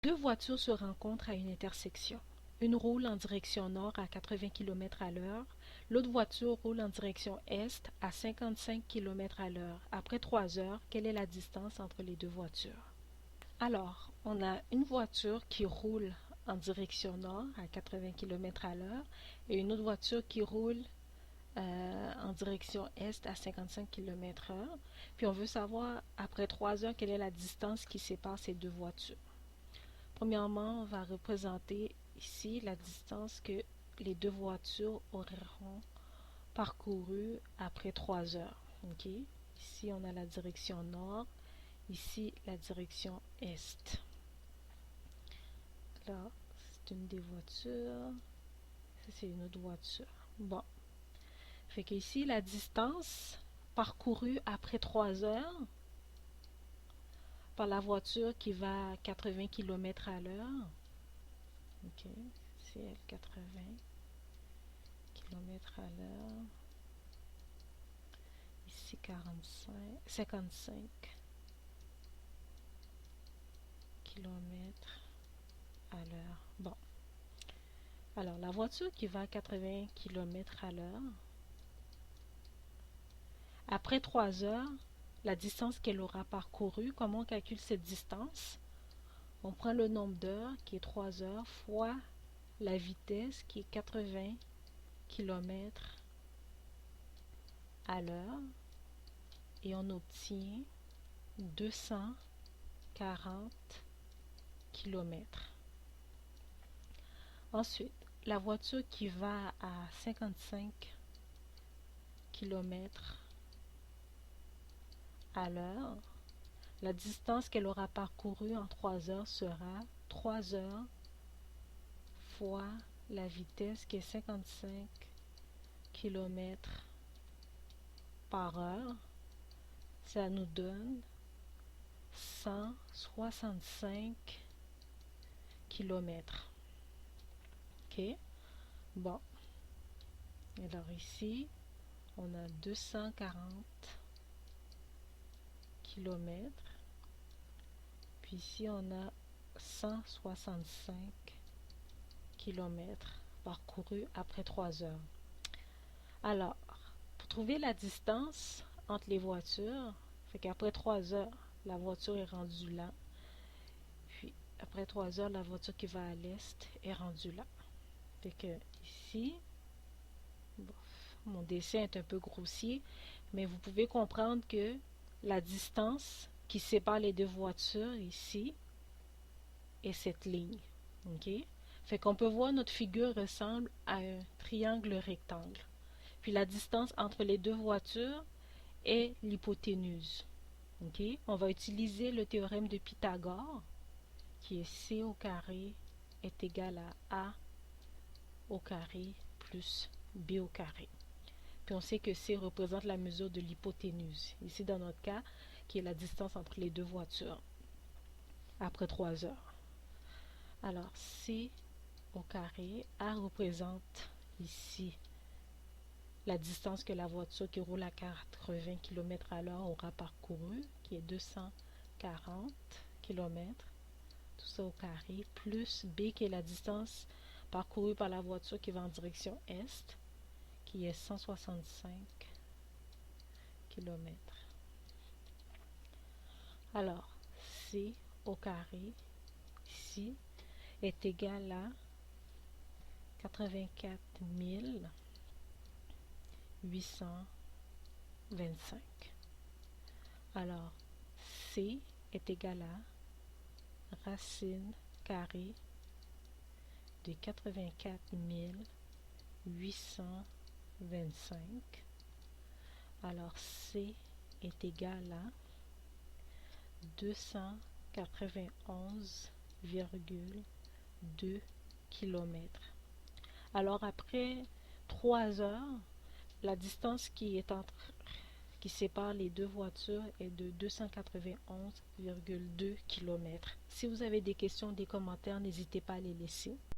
Deux voitures se rencontrent à une intersection. Une roule en direction nord à 80 km à l'heure. L'autre voiture roule en direction est à 55 km à l'heure. Après 3 heures, quelle est la distance entre les deux voitures? Alors, on a une voiture qui roule en direction nord à 80 km à l'heure et une autre voiture qui roule en direction est à 55 km/h. Puis on veut savoir, après 3 heures, quelle est la distance qui sépare ces deux voitures. Premièrement, on va représenter ici la distance que les deux voitures auront parcouru après 3 heures. Okay? Ici, on a la direction nord, ici, la direction est. Là, c'est une des voitures. Ça, c'est une autre voiture. Bon. Fait que ici, la distance parcourue après 3 heures par la voiture qui va à 80 km à l'heure. Ok, c'est 80 km à l'heure. Ici 55 km à l'heure. Bon. Alors, la voiture qui va à 80 km à l'heure, après 3 heures, la distance qu'elle aura parcourue, comment on calcule cette distance? On prend le nombre d'heures qui est 3 heures fois la vitesse qui est 80 km à l'heure et on obtient 240 km. Ensuite, la voiture qui va à 55 km à l'heure, la distance qu'elle aura parcourue en 3 heures sera 3 heures fois la vitesse qui est 55 km par heure. Ça nous donne 165 km. Ok? Bon. Alors ici, on a 240 km. Puis ici, on a 165 km parcourus après 3 heures. Alors, pour trouver la distance entre les voitures, fait qu'après 3 heures, la voiture est rendue là. Puis après 3 heures, la voiture qui va à l'est est rendue là. Fait que ici, bon, mon dessin est un peu grossier, mais vous pouvez comprendre que la distance qui sépare les deux voitures ici est cette ligne. Ok? Fait qu'on peut voir notre figure ressemble à un triangle rectangle. Puis la distance entre les deux voitures est l'hypoténuse. Ok? On va utiliser le théorème de Pythagore qui est C au carré est égal à A au carré plus B au carré. Puis on sait que C représente la mesure de l'hypoténuse. Ici, dans notre cas, qui est la distance entre les deux voitures après 3 heures. Alors, C au carré, A représente ici la distance que la voiture qui roule à 80 km à l'heure aura parcouru, qui est 240 km, tout ça au carré, plus B qui est la distance parcourue par la voiture qui va en direction est, qui est 165 km. Alors, C au carré, ici, est égal à 84 825. Alors, C est égal à racine carrée de 84 825. Alors, C est égal à 291,2 km. Alors, après 3 heures, la distance qui sépare les deux voitures est de 291,2 km. Si vous avez des questions, des commentaires, n'hésitez pas à les laisser.